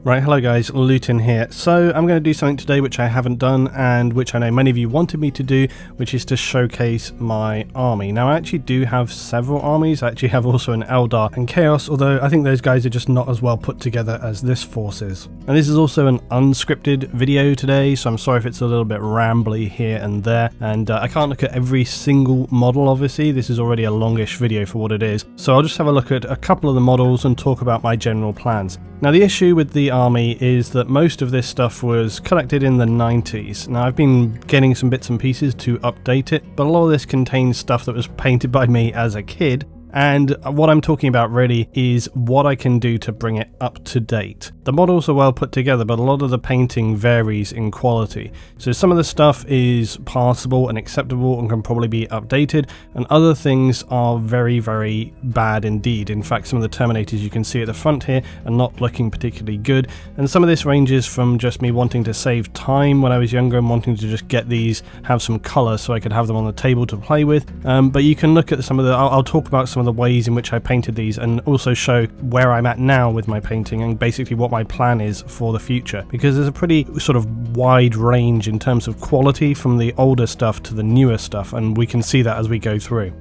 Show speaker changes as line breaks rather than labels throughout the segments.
Right, hello guys, Luton here. So I'm going to do something today which I haven't done and which I know many of you wanted me to do, which is to showcase my army. Now I actually do have several armies. I actually have also an Eldar and Chaos, although I think those guys are just not as well put together as this force is. And this is also an unscripted video today, so I'm sorry if it's a little bit rambly here and there, and I can't look at every single model obviously. This is already a longish video for what it is, so I'll just have a look at a couple of the models and talk about my general plans. Now the issue with the army is that most of this stuff was collected in the 90s. Now I've been getting some bits and pieces to update it, but a lot of this contains stuff that was painted by me as a kid. And what I'm talking about really is what I can do to bring it up to date. The models are well put together, but a lot of the painting varies in quality. So some of the stuff is passable and acceptable and can probably be updated, and other things are very, very bad indeed. In fact, some of the Terminators you can see at the front here are not looking particularly good, and some of this ranges from just me wanting to save time when I was younger and wanting to just get these, have some colour so I could have them on the table to play with. But you can look at some of the, I'll talk about some of the ways in which I painted these and also show where I'm at now with my painting and basically what my plan is for the future, because there's a pretty sort of wide range in terms of quality from the older stuff to the newer stuff, and we can see that as we go through.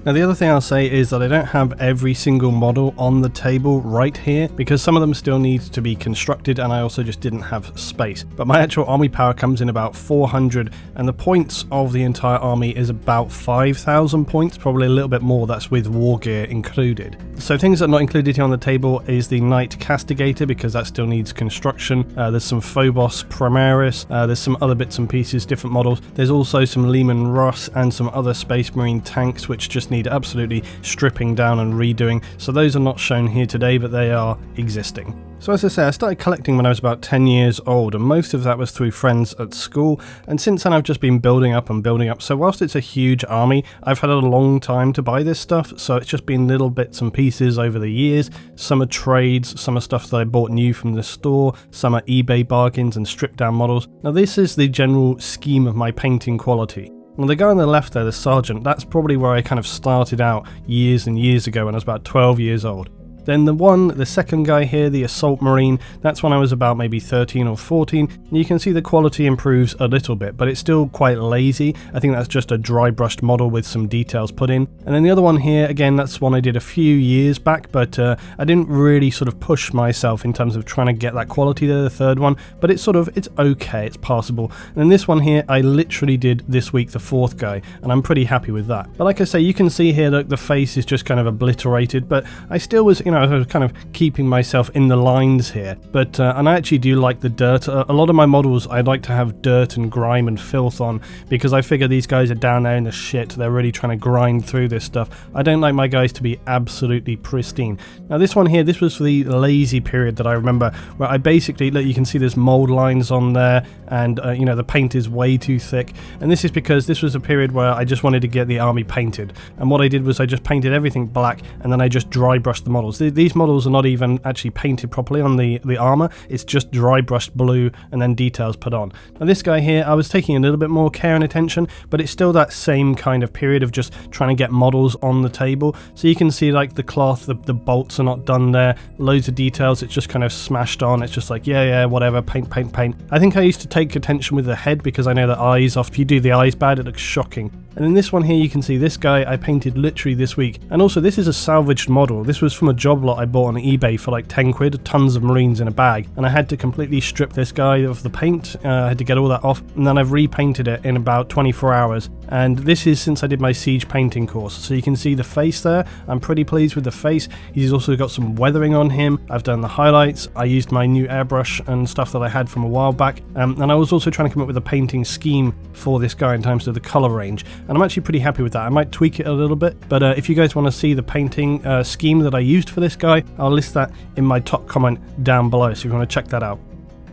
Now the other thing I'll say is that I don't have every single model on the table right here because some of them still need to be constructed and I also just didn't have space. But my actual army power comes in about 400 and the points of the entire army is about 5,000 points, probably a little bit more, that's with war gear included. So things that are not included here on the table is the Knight Castigator because that still needs construction. There's some Phobos Primaris, there's some other bits and pieces, different models. There's also some Lehman Russ and some other Space Marine tanks which just need absolutely stripping down and redoing, so those are not shown here today, but they are existing. So as I say, I started collecting when I was about 10 years old, and most of that was through friends at school, and since then I've just been building up and building up. So whilst it's a huge army, I've had a long time to buy this stuff, so it's just been little bits and pieces over the years. Some are trades, some are stuff that I bought new from the store, some are eBay bargains and stripped down models. Now this is the general scheme of my painting quality. Well, the guy on the left there, the sergeant, that's probably where I kind of started out years and years ago when I was about 12 years old. Then the second guy here, the Assault Marine, that's when I was about maybe 13 or 14. And you can see the quality improves a little bit, but it's still quite lazy. I think that's just a dry brushed model with some details put in. And then the other one here, again, that's one I did a few years back, but I didn't really sort of push myself in terms of trying to get that quality there, the third one. But it's okay, it's passable. And then this one here, I literally did this week, the fourth guy, and I'm pretty happy with that. But like I say, you can see here that the face is just kind of obliterated, but I still was, I was kind of keeping myself in the lines here, but and I actually do like the dirt. A lot of my models I'd like to have dirt and grime and filth on because I figure these guys are down there in the shit, they're really trying to grind through this stuff. I don't like my guys to be absolutely pristine. Now this one here, this was for the lazy period that I remember, where I basically, look, you can see there's mold lines on there, and the paint is way too thick, and this is because this was a period where I just wanted to get the army painted, and what I did was I just painted everything black and then I just dry brushed the models. These models are not even actually painted properly on the armor, it's just dry brushed blue and then details put on. Now this guy here, I was taking a little bit more care and attention, but it's still that same kind of period of just trying to get models on the table. So you can see like the cloth, the bolts are not done there, loads of details, it's just kind of smashed on, it's just like yeah, whatever, paint. I think I used to take attention with the head because I know the eyes, if you do the eyes bad, it looks shocking. And in this one here, you can see this guy I painted literally this week. And also this is a salvaged model. This was from a job lot I bought on eBay for like 10 quid, tons of Marines in a bag. And I had to completely strip this guy of the paint. I had to get all that off. And then I've repainted it in about 24 hours. And this is since I did my siege painting course. So you can see the face there. I'm pretty pleased with the face. He's also got some weathering on him. I've done the highlights. I used my new airbrush and stuff that I had from a while back. And I was also trying to come up with a painting scheme for this guy in terms of the color range. And I'm actually pretty happy with that. I might tweak it a little bit, but if you guys want to see the painting scheme that I used for this guy, I'll list that in my top comment down below, so if you want to check that out.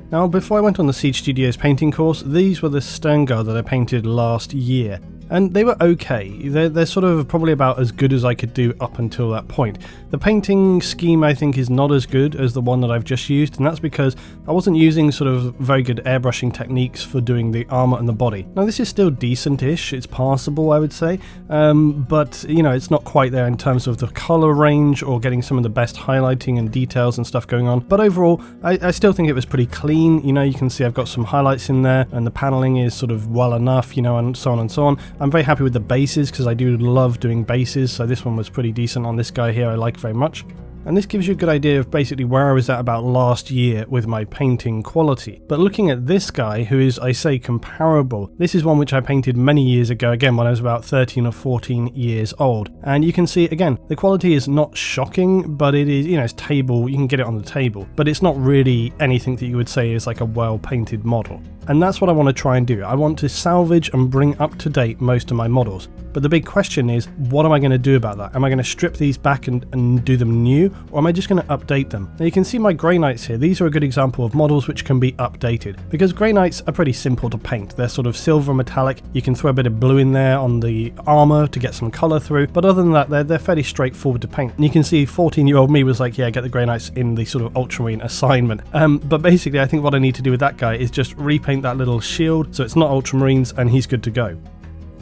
Now, before I went on the Siege Studios painting course, these were the Stern Guard that I painted last year. and they were okay. They're sort of probably about as good as I could do up until that point. The painting scheme I think is not as good as the one that I've just used, and that's because I wasn't using sort of very good airbrushing techniques for doing the armor and the body. Now this is still decent-ish, it's passable I would say, but you know, it's not quite there in terms of the color range or getting some of the best highlighting and details and stuff going on. But overall, I still think it was pretty clean. You know, you can see I've got some highlights in there and the paneling is sort of well enough, you know, and so on and so on. I'm very happy with the bases because I do love doing bases, so this one was pretty decent on this guy here, I like very much. And this gives you a good idea of basically where I was at about last year with my painting quality. But looking at this guy, who is, I say, comparable, this is one which I painted many years ago, again when I was about 13 or 14 years old. And you can see, again, the quality is not shocking, but it is, you know, it's table, you can get it on the table. But it's not really anything that you would say is like a well-painted model. And that's what I want to try and do. I want to salvage and bring up to date most of my models. But the big question is, what am I going to do about that? Am I going to strip these back and do them new, or am I just going to update them? Now you can see my Grey Knights here. These are a good example of models which can be updated, because Grey Knights are pretty simple to paint. They're sort of silver metallic. You can throw a bit of blue in there on the armor to get some color through, but other than that, they're fairly straightforward to paint. And you can see 14-year-old me was like, yeah, get the Grey Knights in the sort of ultramarine assignment. But basically, I think what I need to do with that guy is just repaint that little shield so it's not ultramarines and he's good to go.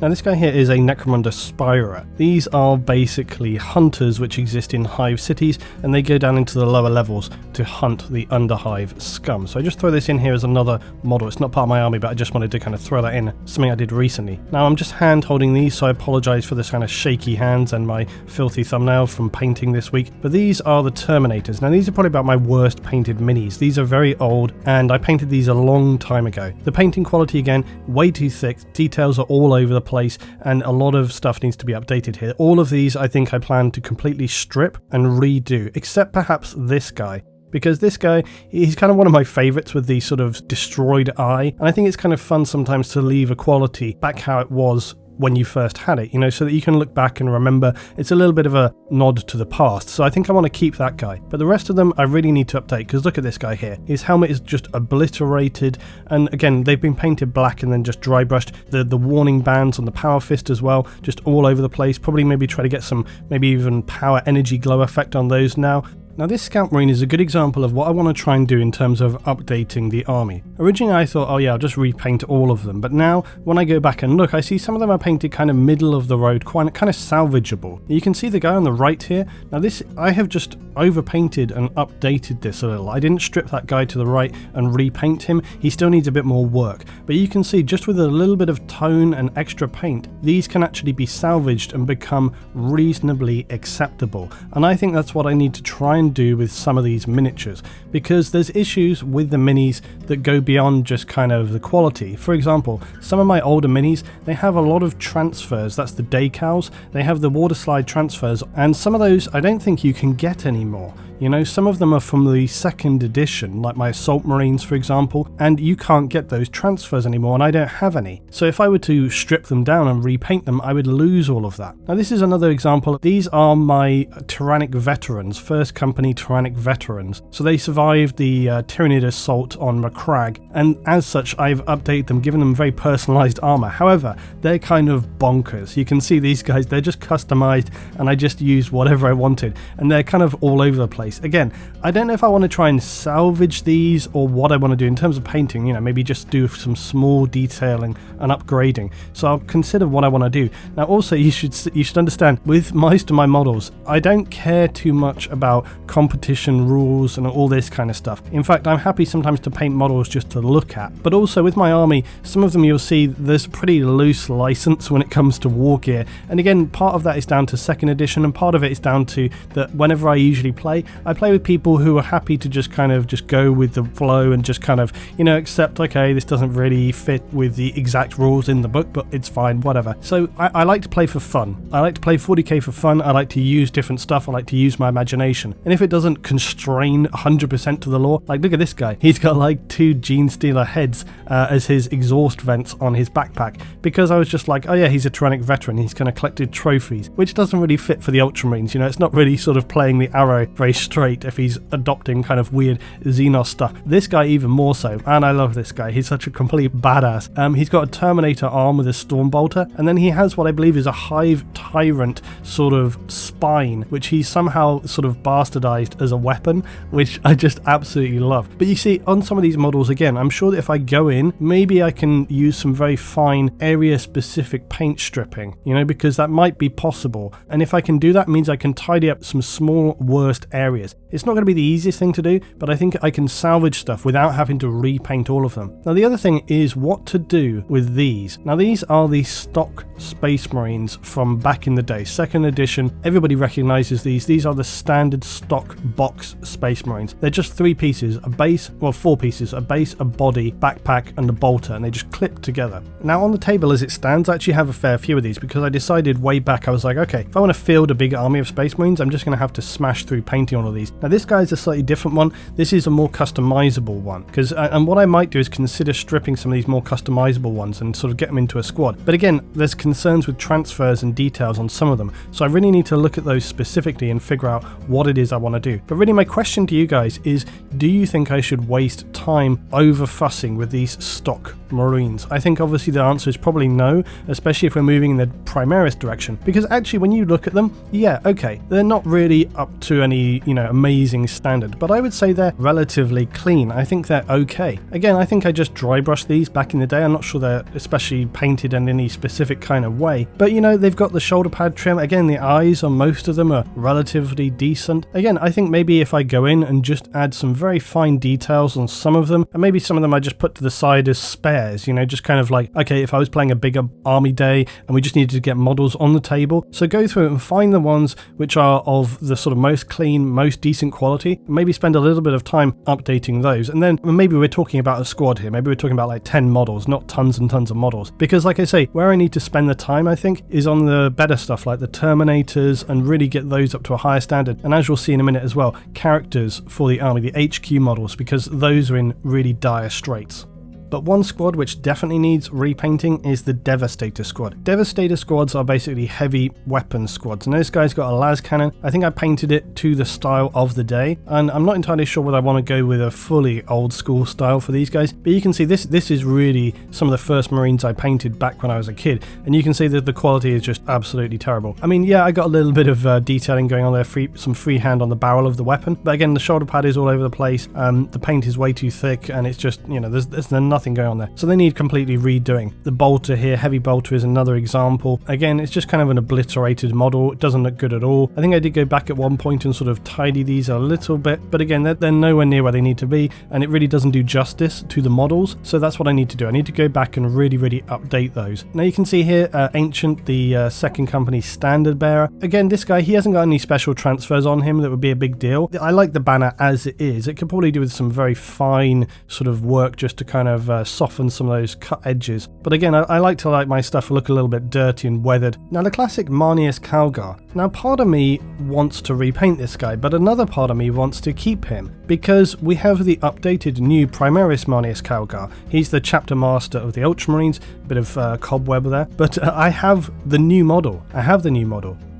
Now this guy here is a Necromunda Spira. These are basically hunters which exist in hive cities, and they go down into the lower levels to hunt the underhive scum. So I just throw this in here as another model. It's not part of my army, but I just wanted to kind of throw that in, something I did recently. Now I'm just hand holding these, so I apologise for this kind of shaky hands and my filthy thumbnail from painting this week. But these are the Terminators. Now these are probably about my worst painted minis. These are very old, and I painted these a long time ago. The painting quality, again, way too thick. Details are all over the place, and a lot of stuff needs to be updated here. All of these I think I plan to completely strip and redo, except perhaps this guy. Because this guy, he's kind of one of my favourites with the sort of destroyed eye, and I think it's kind of fun sometimes to leave a quality back how it was when you first had it, you know, so that you can look back and remember. It's a little bit of a nod to the past, so I think I want to keep that guy. But the rest of them I really need to update, because look at this guy here. His helmet is just obliterated, and again, they've been painted black and then just dry brushed. The warning bands on the power fist as well, just all over the place. Probably maybe try to get some, maybe even power energy glow effect on those now. Now this Scout Marine is a good example of what I want to try and do in terms of updating the army. Originally I thought, oh yeah, I'll just repaint all of them, but now when I go back and look, I see some of them are painted kind of middle of the road, kind of salvageable. You can see the guy on the right here. Now this, I have just overpainted and updated this a little. I didn't strip that guy to the right and repaint him. He still needs a bit more work, but you can see just with a little bit of tone and extra paint, these can actually be salvaged and become reasonably acceptable. And I think that's what I need to try and do with some of these miniatures, because there's issues with the minis that go beyond just kind of the quality. For example, some of my older minis, they have a lot of transfers. That's the decals. They have the water slide transfers, and some of those I don't think you can get anymore. You know, some of them are from the 2nd edition, like my Assault Marines for example, and you can't get those transfers anymore, and I don't have any. So if I were to strip them down and repaint them, I would lose all of that. Now this is another example. These are my Tyrannic veterans, First Company Tyrannic veterans. So they survived the Tyranid assault on Macragge, and as such I've updated them, given them very personalised armour. However, they're kind of bonkers. You can see these guys, they're just customised, and I just used whatever I wanted, and they're kind of all over the place. Again, I don't know if I want to try and salvage these or what I want to do in terms of painting, you know, maybe just do some small detailing and upgrading. So I'll consider what I want to do. Now also you should understand, with most of my models, I don't care too much about competition rules and all this kind of stuff. In fact, I'm happy sometimes to paint models just to look at. But also with my army, some of them you'll see there's a pretty loose license when it comes to war gear. And again, part of that is down to 2nd edition, and part of it is down to that whenever I usually play, I play with people who are happy to just kind of just go with the flow and just kind of, you know, accept, okay, this doesn't really fit with the exact rules in the book, but it's fine, whatever. So I like to play for fun. I like to play 40k for fun. I like to use different stuff. I like to use my imagination. And if it doesn't constrain 100% to the law, like look at this guy. He's got like 2 Gene Stealer heads as his exhaust vents on his backpack, because I was just like, oh yeah, he's a Tyrannic veteran. He's kind of collected trophies, which doesn't really fit for the Ultramarines. You know, it's not really sort of playing the arrow very straight if he's adopting kind of weird Xenos stuff. This guy even more so, and I love this guy. He's such a complete badass. He's got a Terminator arm with a Stormbolter, and then he has what I believe is a Hive Tyrant sort of spine, which he somehow sort of bastardized as a weapon, which I just absolutely love. But you see, on some of these models, again, I'm sure that if I go in, maybe I can use some very fine area-specific paint stripping, you know, because that might be possible. And if I can do that, it means I can tidy up some small worst areas. It's not going to be the easiest thing to do, but I think I can salvage stuff without having to repaint all of them. Now, the other thing is what to do with these. Now, these are the stock Space Marines from back in the day, 2nd edition. Everybody recognizes these. These are the standard stock box Space Marines. They're just 3 pieces, a base, well 4 pieces, a base, a body, backpack and a bolter, and they just clip together. Now on the table as it stands, I actually have a fair few of these because I decided way back, I was like, okay, if I want to field a big army of Space Marines, I'm just going to have to smash through painting all of these. Now this guy's a slightly different one. This is a more customizable one, because and what I might do is consider stripping some of these more customizable ones and sort of get them into a squad. But again, there's concerns with transfers and details on some of them, so I really need to look at those specifically and figure out what it is I want to do. But really my question to you guys is, do you think I should waste time over fussing with these stock Marines? I think obviously the answer is probably no, especially if we're moving in the Primaris direction, because actually when you look at them, yeah, okay, they're not really up to any, you know, amazing standard, but I would say they're relatively clean. I think they're okay. Again, I think I just dry brushed these back in the day. I'm not sure they're especially painted in any specific kind of way, but you know, they've got the shoulder pad trim. Again, the eyes on most of them are relatively decent. Again, I think maybe if I go in and just add some very fine details on some of them, and maybe some of them I just put to the side as spares, you know, just kind of like, okay, if I was playing a bigger army day and we just needed to get models on the table, so go through and find the ones which are of the sort of most clean, most decent quality, maybe spend a little bit of time updating those, and then maybe we're talking about a squad here, maybe we're talking about like 10 models, not tons and tons of models, because like I say, where I need to spend the time, I think, is on the better stuff like the Terminators and really get those up to a higher standard, and as you'll see in a minute as well, characters for the army, the HQ models, because those are in really dire straits. But one squad which definitely needs repainting is the Devastator squad. Devastator squads are basically heavy weapons squads, and this guy's got a las cannon. I think I painted it to the style of the day, and I'm not entirely sure whether I want to go with a fully old school style for these guys, but you can see this is really some of the first Marines I painted back when I was a kid, and you can see that the quality is just absolutely terrible. I mean, yeah, I got a little bit of detailing going on there, some freehand on the barrel of the weapon, but again, the shoulder pad is all over the place, the paint is way too thick, and it's just, you know, there's nothing going on there, so they need completely redoing. The bolter here, heavy bolter, is another example. Again, it's just kind of an obliterated model. It doesn't look good at all. I think I did go back at one point and sort of tidy these a little bit, but again, they're nowhere near where they need to be, and it really doesn't do justice to the models, so that's what I need to do. I need to go back and really update those. Now you can see here Ancient, the second company standard bearer. Again, this guy, he hasn't got any special transfers on him that would be a big deal. I like the banner as it is. It could probably do with some very fine sort of work just to kind of soften some of those cut edges. But again, I like to my stuff look a little bit dirty and weathered. Now the classic MINIS Calgar. Now part of me wants to repaint this guy, but another part of me wants to keep him, because we have the updated new Primaris MINIS Calgar. He's the chapter master of the Ultramarines, bit of cobweb there, but I have the new model.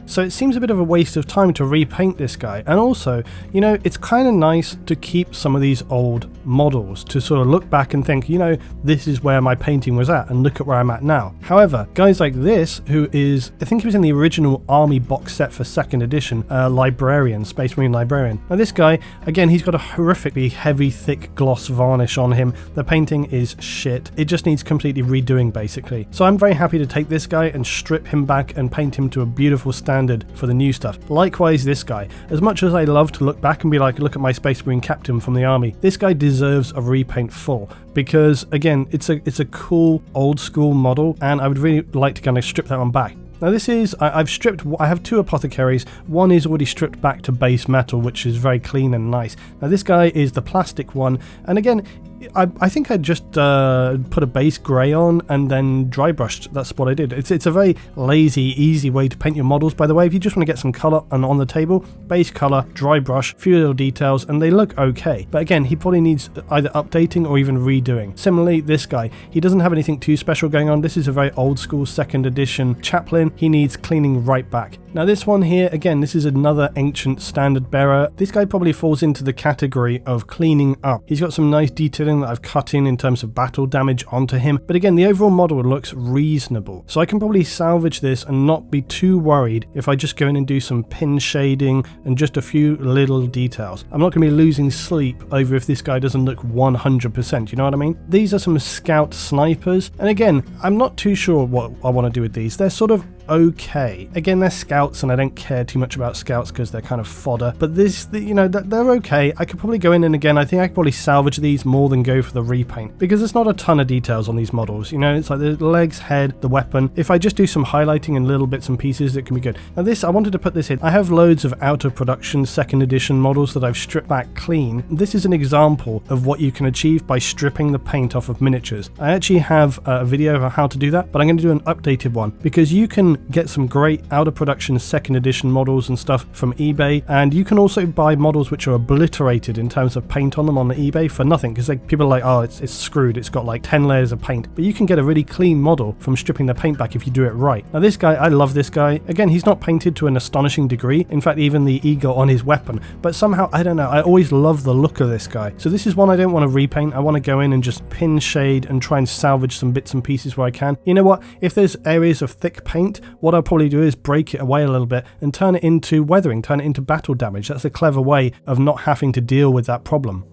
So it seems a bit of a waste of time to repaint this guy, and also, you know, it's kind of nice to keep some of these old models to sort of look back and think, you know, this is where my painting was at, and look at where I'm at now. However, guys like this, who is, I think he was in the original Army box set for 2nd edition, Librarian, Space Marine Librarian. Now this guy, again, he's got a horrifically heavy, thick gloss varnish on him. The painting is shit. It just needs completely redoing, basically. So I'm very happy to take this guy and strip him back and paint him to a beautiful standard for the new stuff. Likewise, this guy, as much as I love to look back and be like, look at my Space Marine captain from the army, this guy deserves a repaint full, because again, it's a cool old school model, and I would really like to kind of strip that one back. Now this is, I have 2 apothecaries. One is already stripped back to base metal, which is very clean and nice. Now this guy is the plastic one, and again, I think I just put a base grey on and then dry brushed. That's what I did. It's a very lazy, easy way to paint your models, by the way. If you just want to get some colour and on the table, base colour, dry brush, few little details, and they look okay. But again, he probably needs either updating or even redoing. Similarly, this guy, he doesn't have anything too special going on. This is a very old school 2nd edition chaplain. He needs cleaning right back. Now this one here, again, this is another ancient standard bearer. This guy probably falls into the category of cleaning up. He's got some nice detailing that I've cut in terms of battle damage onto him, but again, the overall model looks reasonable. So I can probably salvage this and not be too worried if I just go in and do some pin shading and just a few little details. I'm not going to be losing sleep over if this guy doesn't look 100%, you know what I mean? These are some scout snipers, and again, I'm not too sure what I want to do with these. They're sort of okay. Again, they're scouts and I don't care too much about scouts because they're kind of fodder, but this, you know, they're okay. I could probably go in, and again, I think I could probably salvage these more than go for the repaint because there's not a ton of details on these models. You know, it's like the legs, head, the weapon. If I just do some highlighting and little bits and pieces, it can be good. Now this, I wanted to put this in. I have loads of out of production second edition models that I've stripped back clean. This is an example of what you can achieve by stripping the paint off of miniatures. I actually have a video of how to do that, but I'm going to do an updated one because you can get some great out of production second edition models and stuff from eBay, and you can also buy models which are obliterated in terms of paint on them on the eBay for nothing, because like, people are like, oh, it's screwed, it's got like 10 layers of paint, but you can get a really clean model from stripping the paint back if you do it right. Now this guy, I love this guy. Again, he's not painted to an astonishing degree, in fact even the eagle on his weapon, but somehow, I don't know, I always love the look of this guy. So this is one I don't want to repaint. I want to go in and just pin shade and try and salvage some bits and pieces where I can. You know what, if there's areas of thick paint, what I'll probably do is break it away a little bit and turn it into weathering, turn it into battle damage. That's a clever way of not having to deal with that problem.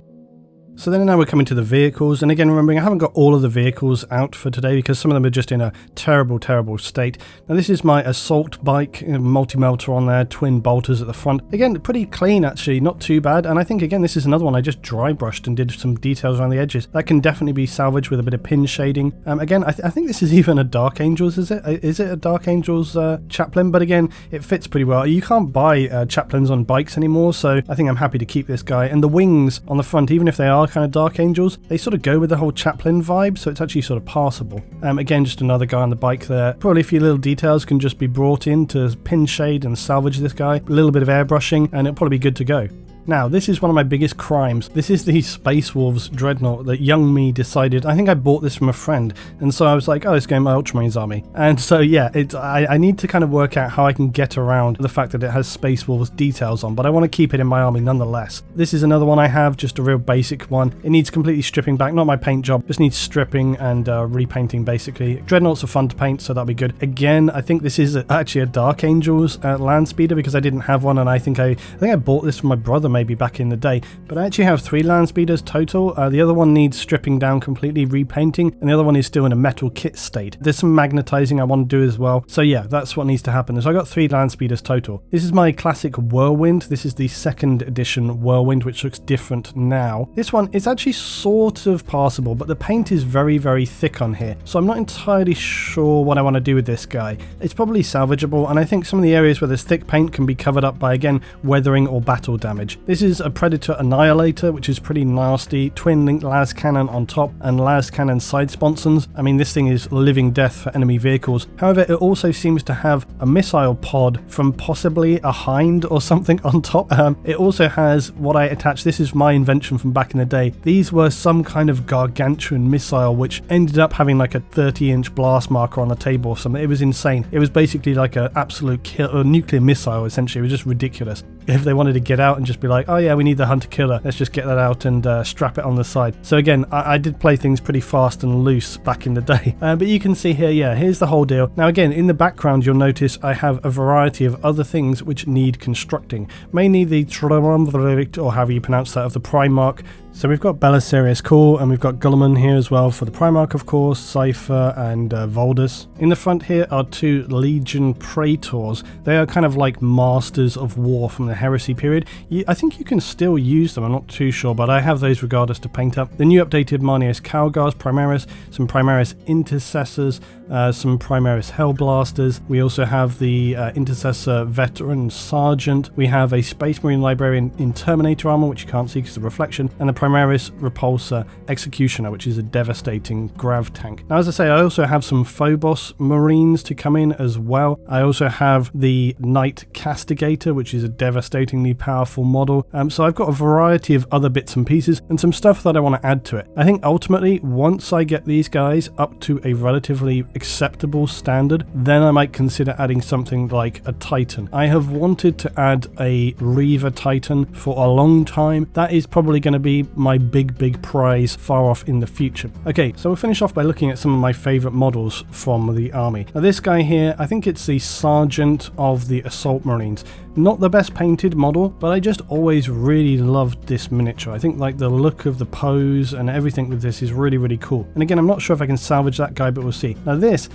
So then now we're coming to the vehicles, and again remembering I haven't got all of the vehicles out for today because some of them are just in a terrible state. Now this is my assault bike, multi-melter on there, twin bolters at the front. Again, pretty clean actually, not too bad, and I think again this is another one I just dry brushed and did some details around the edges. That can definitely be salvaged with a bit of pin shading. Again, I think this is even a Dark Angels, is it? Is it a Dark Angels chaplain? But again, it fits pretty well. You can't buy chaplains on bikes anymore, so I think I'm happy to keep this guy. And the wings on the front, even if they are kind of Dark Angels, they sort of go with the whole chaplain vibe, so it's actually sort of passable. Again, just another guy on the bike there. Probably a few little details can just be brought in to pin shade and salvage this guy. A little bit of airbrushing and it'll probably be good to go. Now, this is one of my biggest crimes. This is the Space Wolves Dreadnought that young me decided. I think I bought this from a friend, and so I was like, oh, it's going my Ultramarines army. And so yeah, I need to kind of work out how I can get around the fact that it has Space Wolves details on, but I want to keep it in my army nonetheless. This is another one I have, just a real basic one. It needs completely stripping back, not my paint job, just needs stripping and repainting basically. Dreadnoughts are fun to paint, so that'll be good. Again, I think this is actually a Dark Angels land speeder because I didn't have one, and I think I bought this from my brother maybe back in the day, but I actually have 3 land speeders total. The other one needs stripping down completely, repainting, and the other one is still in a metal kit state. There's some magnetizing I want to do as well, so yeah, that's what needs to happen. So I got 3 land speeders total. This is my classic Whirlwind. This is the 2nd edition Whirlwind, which looks different now. This one is actually sort of passable, but the paint is very thick on here, so I'm not entirely sure what I want to do with this guy. It's probably salvageable, and I think some of the areas where there's thick paint can be covered up by, again, weathering or battle damage. This is a Predator Annihilator, which is pretty nasty. Twin linked las cannon on top and las cannon side sponsons. I mean, this thing is living death for enemy vehicles. However, it also seems to have a missile pod from possibly a hind or something on top. It also has what I attached. This is my invention from back in the day. These were some kind of gargantuan missile which ended up having like a 30-inch blast marker on the table or something. It was insane. It was basically like an absolute nuclear missile, essentially. It was just ridiculous. If they wanted to get out and just be like, oh yeah, we need the hunter killer, let's just get that out and strap it on the side. So again, I did play things pretty fast and loose back in the day, but you can see here, yeah, here's the whole deal. Now again, in the background you'll notice I have a variety of other things which need constructing, mainly the Trademarks, or however you pronounce that, of the Primarch. So we've got Belisarius Core, and we've got Gulliman here as well for the Primarch, of course, Cypher and Voldus. In the front here are 2 Legion Praetors. They are kind of like masters of war from the Heresy period. I think you can still use them, I'm not too sure, but I have those regardless to paint up. The new updated MINIS Calgars Primaris, some Primaris Intercessors, some Primaris Hellblasters. We also have the Intercessor Veteran Sergeant. We have a Space Marine Librarian in Terminator armor, which you can't see because of the reflection, and the Primaris Repulsor Executioner, which is a devastating grav tank. Now, as I say, I also have some Phobos Marines to come in as well. I also have the Knight Castigator, which is a devastatingly powerful model. So I've got a variety of other bits and pieces and some stuff that I want to add to it. I think ultimately, once I get these guys up to a relatively acceptable standard, then I might consider adding something like a Titan. I have wanted to add a Reaver Titan for a long time. That is probably going to be my big prize far off in the future. Okay, so we'll finish off by looking at some of my favorite models from the army. Now this guy here, I think it's the Sergeant of the Assault Marines. Not the best painted model, but I just always really loved this miniature. I think like the look of the pose and everything with this is really cool. And again, I'm not sure if I can salvage that guy, but we'll see. Now this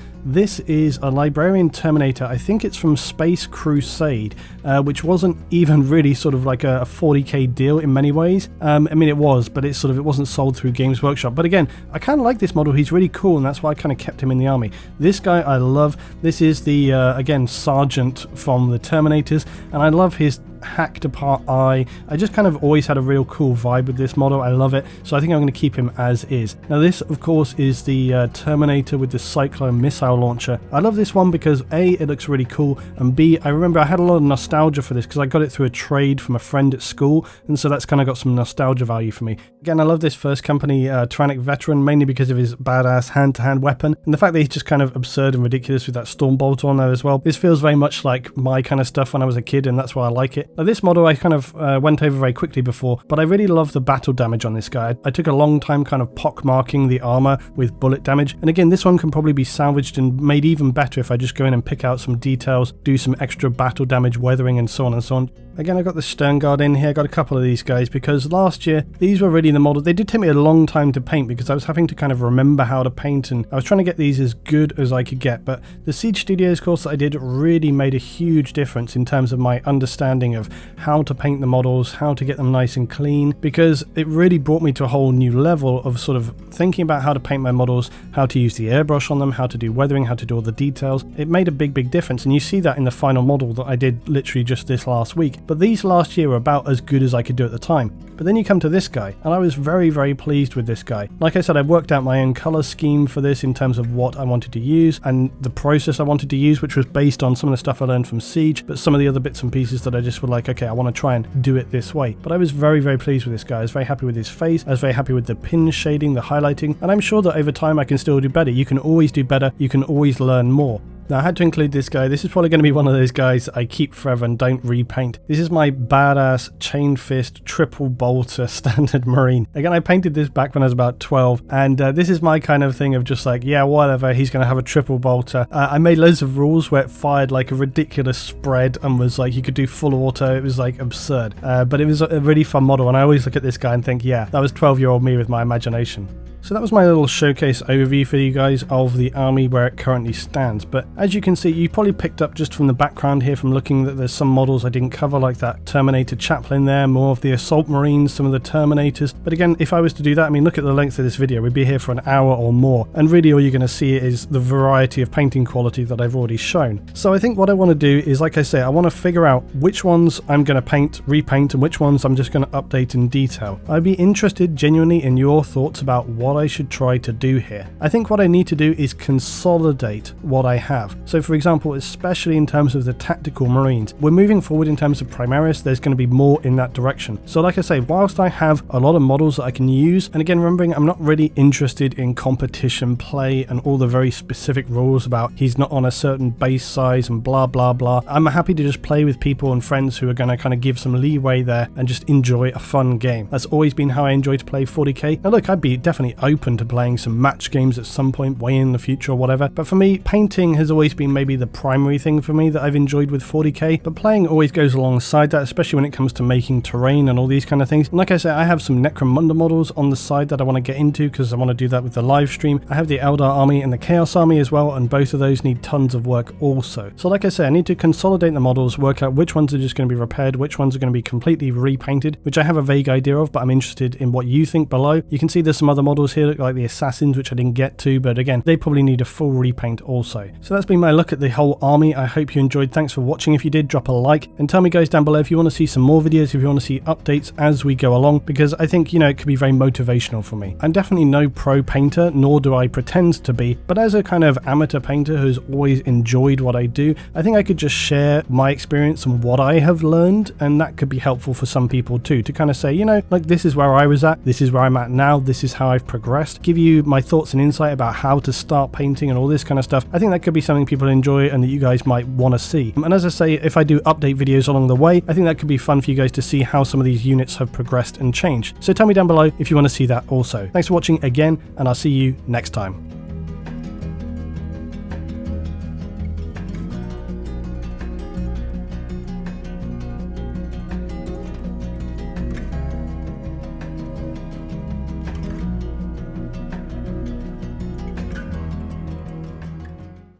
is a Librarian Terminator. I think it's from Space Crusade, which wasn't even really sort of like a 40k deal in many ways. I mean, it was, but it wasn't sold through Games Workshop. But again, I kind of like this model. He's really cool, and that's why I kind of kept him in the army. This guy I love. This is the, again, Sergeant from the Terminators, and I love his hacked apart eye. I just kind of always had a real cool vibe with this model. I love it, so I think I'm going to keep him as is. Now this of course is the Terminator with the Cyclone missile launcher. I love this one because A, it looks really cool, and B, I remember I had a lot of nostalgia for this because I got it through a trade from a friend at school, and so that's kind of got some nostalgia value for me. Again, I love this First Company Tyrannic veteran, mainly because of his badass hand-to-hand weapon and the fact that he's just kind of absurd and ridiculous with that Stormbolt on there as well. This feels very much like my kind of stuff when I was a kid, and that's why I like it. Now this model I kind of went over very quickly before, but I really love the battle damage on this guy. I took a long time kind of pockmarking the armor with bullet damage, and again this one can probably be salvaged and made even better if I just go in and pick out some details, do some extra battle damage, weathering and so on and so on. Again, I got the Sternguard in here, I got a couple of these guys because last year these were really the model. They did take me a long time to paint because I was having to kind of remember how to paint, and I was trying to get these as good as I could get, but the Siege Studios course that I did really made a huge difference in terms of my understanding of how to paint the models, how to get them nice and clean, because it really brought me to a whole new level of sort of thinking about how to paint my models, how to use the airbrush on them, how to do weathering, how to do all the details. It made a big difference, and you see that in the final model that I did literally just this last week. But these last year were about as good as I could do at the time. But then you come to this guy, and I was very pleased with this guy. Like I said, I worked out my own color scheme for this in terms of what I wanted to use and the process I wanted to use, which was based on some of the stuff I learned from Siege, but some of the other bits and pieces that I just were like, okay, I want to try and do it this way. But I was very pleased with this guy. I was very happy with his face. I was very happy with the pin shading, the highlighting, and I'm sure that over time I can still do better. You can always do better. You can always learn more. Now I had to include this guy. This is probably going to be one of those guys I keep forever and don't repaint. This is my badass chain fist triple bolter standard marine. Again, I painted this back when I was about 12, and this is my kind of thing of just like, yeah, whatever, he's going to have a triple bolter. I made loads of rules where it fired like a ridiculous spread and was like, you could do full auto. It was like absurd, but it was a really fun model, and I always look at this guy and think, yeah, that was 12-year-old me with my imagination. So that was my little showcase overview for you guys of the army where it currently stands. But as you can see, you probably picked up just from the background here from looking that there's some models I didn't cover, like that Terminator chaplain there, more of the Assault Marines, some of the Terminators. But again, if I was to do that, I mean, look at the length of this video. We'd be here for an hour or more. And really all you're going to see is the variety of painting quality that I've already shown. So I think what I want to do is, like I say, I want to figure out which ones I'm going to paint, repaint, and which ones I'm just going to update in detail. I'd be interested genuinely in your thoughts about what I should try to do here. I think what I need to do is consolidate what I have. So for example, especially in terms of the tactical marines, we're moving forward in terms of Primaris. There's going to be more in that direction. So like I say, whilst I have a lot of models that I can use, and again, remembering I'm not really interested in competition play and all the very specific rules about he's not on a certain base size and blah blah blah. I'm happy to just play with people and friends who are going to kind of give some leeway there and just enjoy a fun game. That's always been how I enjoy to play 40k. Now look, I'd be definitely open to playing some match games at some point way in the future or whatever, but for me, painting has always been maybe the primary thing for me that I've enjoyed with 40k, but playing always goes alongside that, especially when it comes to making terrain and all these kind of things. And like I say, I have some Necromunda models on the side that I want to get into because I want to do that with the live stream. I have the Eldar army and the Chaos army as well, and both of those need tons of work also. So like I say, I need to consolidate the models, work out which ones are just going to be repaired, which ones are going to be completely repainted, which I have a vague idea of, but I'm interested in what you think below. You can see there's some other models vehicles here look like the assassins, which I didn't get to, but again, they probably need a full repaint also. So that's been my look at the whole army. I hope you enjoyed. Thanks for watching. If you did, drop a like and tell me guys down below if you want to see some more videos, if you want to see updates as we go along, because I think, you know, it could be very motivational for me. I'm definitely no pro painter, nor do I pretend to be, but as a kind of amateur painter who's always enjoyed what I do, I think I could just share my experience and what I have learned, and that could be helpful for some people too, to kind of say, you know, like, this is where I was at, this is where I'm at now, this is how I've progressed, give you my thoughts and insight about how to start painting and all this kind of stuff. I think that could be something people enjoy and that you guys might want to see. And as I say, if I do update videos along the way, I think that could be fun for you guys to see how some of these units have progressed and changed. So tell me down below if you want to see that also. Thanks for watching again, and I'll see you next time.